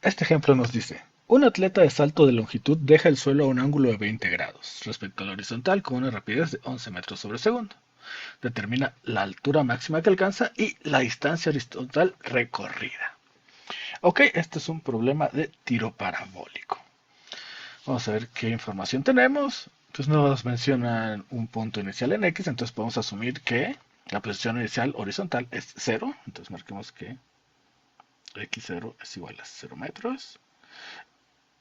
Este ejemplo nos dice, un atleta de salto de longitud deja el suelo a un ángulo de 20 grados respecto a la horizontal con una rapidez de 11 metros sobre segundo. Determina la altura máxima que alcanza y la distancia horizontal recorrida. Ok, este es un problema de tiro parabólico. Vamos a ver qué información tenemos. Pues nos mencionan un punto inicial en X, entonces podemos asumir que la posición inicial horizontal es 0. Entonces marquemos que X0 es igual a 0 metros.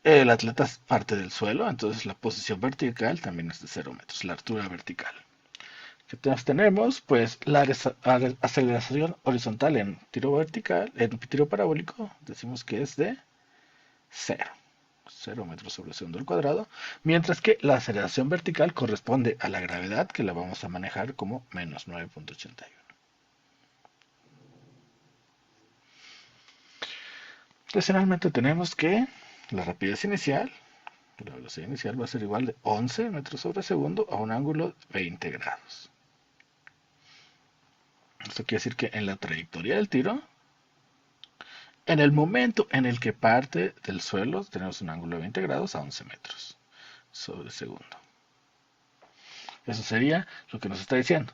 El atleta parte del suelo, entonces la posición vertical también es de 0 metros, la altura vertical. ¿Qué tenemos? Pues la aceleración horizontal en tiro vertical, en tiro parabólico, decimos que es de 0. 0 metros sobre segundo al cuadrado, mientras que la aceleración vertical corresponde a la gravedad, que la vamos a manejar como menos 9.81. Adicionalmente tenemos que la rapidez inicial, la velocidad inicial va a ser igual de 11 metros sobre segundo a un ángulo de 20 grados. Esto quiere decir que en la trayectoria del tiro, en el momento en el que parte del suelo, tenemos un ángulo de 20 grados a 11 metros sobre segundo. Eso sería lo que nos está diciendo.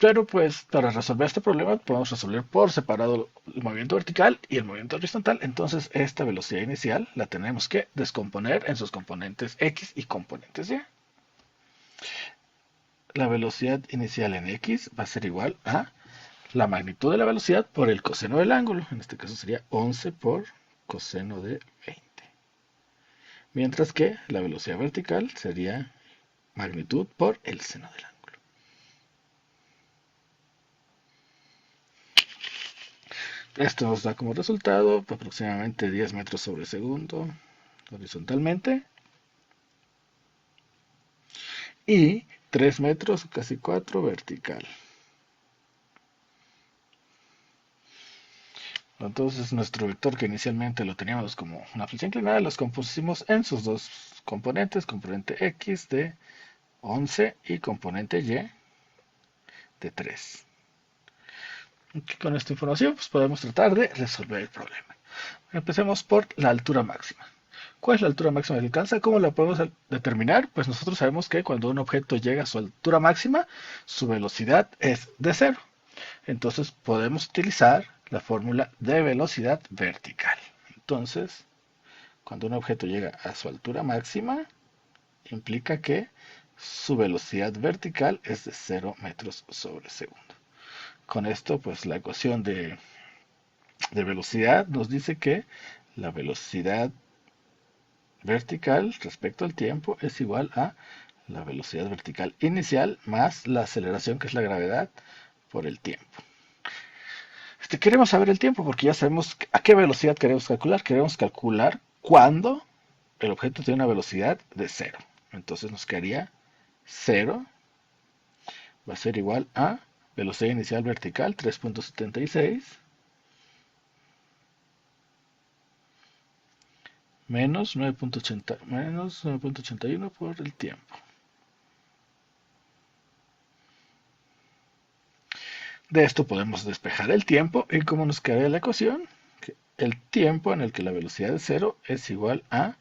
Pero pues para resolver este problema podemos resolver por separado el movimiento vertical y el movimiento horizontal. Entonces esta velocidad inicial la tenemos que descomponer en sus componentes X y componentes Y. La velocidad inicial en X va a ser igual a la magnitud de la velocidad por el coseno del ángulo. En este caso sería 11 por coseno de 20. Mientras que la velocidad vertical sería magnitud por el seno del ángulo. Esto nos da como resultado aproximadamente 10 metros sobre segundo horizontalmente y 3 metros, casi 4 vertical. Entonces nuestro vector que inicialmente lo teníamos como una flecha inclinada, los compusimos en sus dos componentes, componente X de 11 y componente Y de 3. Con esta información pues podemos tratar de resolver el problema. Empecemos por la altura máxima. ¿Cuál es la altura máxima que alcanza? ¿Cómo la podemos determinar? Pues nosotros sabemos que cuando un objeto llega a su altura máxima, su velocidad es de cero. Entonces podemos utilizar la fórmula de velocidad vertical. Entonces, cuando un objeto llega a su altura máxima, implica que su velocidad vertical es de 0 metros sobre segundo. Con esto, pues la ecuación de velocidad nos dice que la velocidad vertical respecto al tiempo es igual a la velocidad vertical inicial más la aceleración, que es la gravedad, por el tiempo. Queremos saber el tiempo porque ya sabemos a qué velocidad queremos calcular. Queremos calcular cuando el objeto tiene una velocidad de cero. Entonces nos quedaría 0 va a ser igual a velocidad inicial vertical 3.76 menos 9.81 por el tiempo. De esto podemos despejar el tiempo y como nos queda la ecuación, el tiempo en el que la velocidad de cero es igual a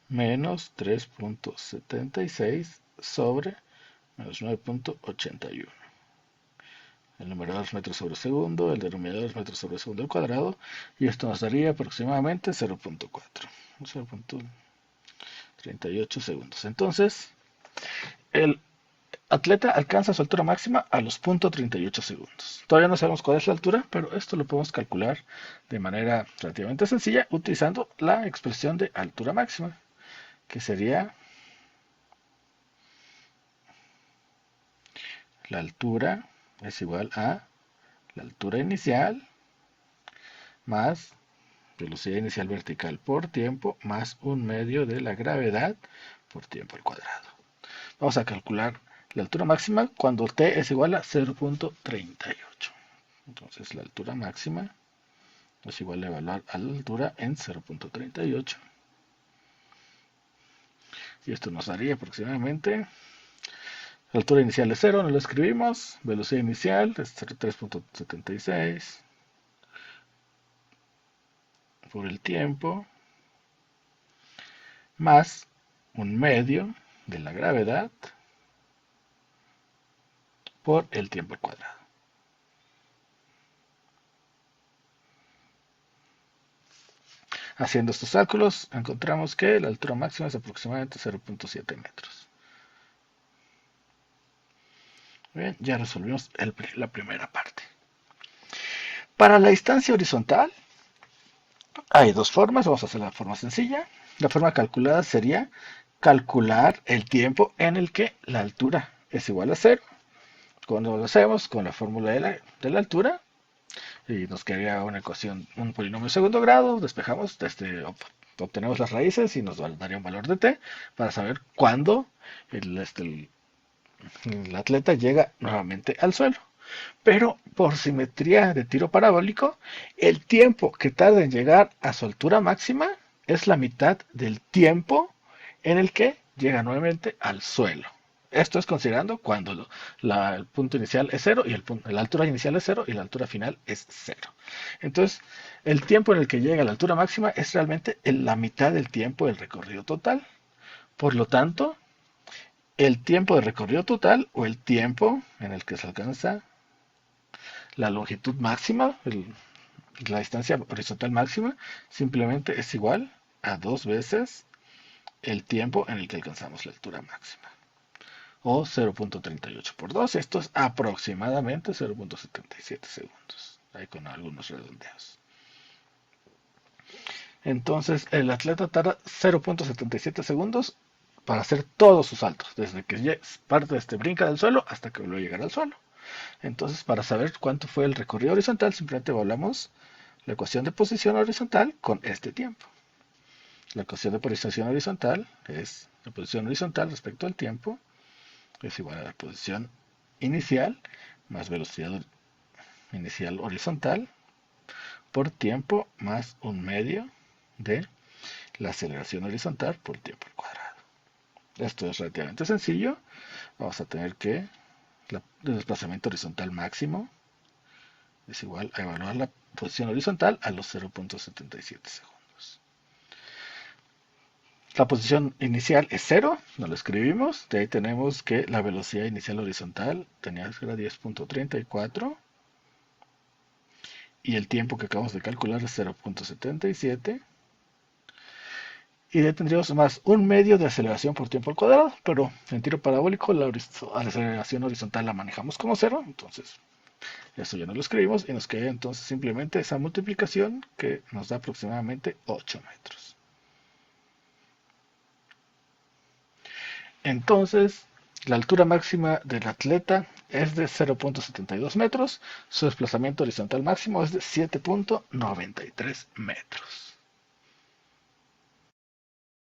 menos 3.76 sobre menos 9.81. El numerador es metros sobre segundo, el denominador es metros sobre segundo al cuadrado, y esto nos daría aproximadamente 0.4, 0.38 segundos. Entonces, el atleta alcanza su altura máxima a los 0.38 segundos. Todavía no sabemos cuál es la altura, pero esto lo podemos calcular de manera relativamente sencilla utilizando la expresión de altura máxima, que sería la altura es igual a la altura inicial más velocidad inicial vertical por tiempo más un medio de la gravedad por tiempo al cuadrado. Vamos a calcular la altura máxima cuando t es igual a 0.38. Entonces la altura máxima es igual a evaluar a la altura en 0.38. Y esto nos daría aproximadamente, la altura inicial es 0, no lo escribimos, velocidad inicial es 3.76 por el tiempo más un medio de la gravedad por el tiempo al cuadrado. Haciendo estos cálculos, encontramos que la altura máxima es aproximadamente 0.7 metros. Bien, ya resolvimos la primera parte. Para la distancia horizontal, hay dos formas. Vamos a hacer la forma sencilla. La forma calculada sería calcular el tiempo en el que la altura es igual a cero. Cuando lo hacemos con la fórmula de la altura, y nos quedaría una ecuación, un polinomio de segundo grado, despejamos, obtenemos las raíces y nos daría un valor de t para saber cuándo el atleta llega nuevamente al suelo. Pero por simetría de tiro parabólico, el tiempo que tarda en llegar a su altura máxima es la mitad del tiempo en el que llega nuevamente al suelo. Esto es considerando cuando el punto inicial es cero y la altura inicial es cero y la altura final es cero. Entonces, el tiempo en el que llega a la altura máxima es realmente la mitad del tiempo del recorrido total. Por lo tanto, el tiempo de recorrido total o el tiempo en el que se alcanza la longitud máxima, la distancia horizontal máxima, simplemente es igual a 2 veces el tiempo en el que alcanzamos la altura máxima. O 0.38 por 2, esto es aproximadamente 0.77 segundos, ahí con algunos redondeos. Entonces el atleta tarda 0.77 segundos para hacer todos sus saltos, desde que parte brinca del suelo hasta que vuelve a llegar al suelo. Entonces, para saber cuánto fue el recorrido horizontal, simplemente evaluamos la ecuación de posición horizontal con este tiempo. La ecuación de posición horizontal es la posición horizontal respecto al tiempo, es igual a la posición inicial más velocidad inicial horizontal por tiempo más un medio de la aceleración horizontal por tiempo al cuadrado. Esto es relativamente sencillo. Vamos a tener que el desplazamiento horizontal máximo es igual a evaluar la posición horizontal a los 0.77 segundos. La posición inicial es 0, no lo escribimos. De ahí tenemos que la velocidad inicial horizontal tenía que ser 10.34 y el tiempo que acabamos de calcular es 0.77. Y de ahí tendríamos más un medio de aceleración por tiempo al cuadrado, pero en tiro parabólico la aceleración horizontal la manejamos como 0, entonces eso ya no lo escribimos y nos queda entonces simplemente esa multiplicación que nos da aproximadamente 8 metros. Entonces, la altura máxima del atleta es de 0.72 metros, su desplazamiento horizontal máximo es de 7.93 metros.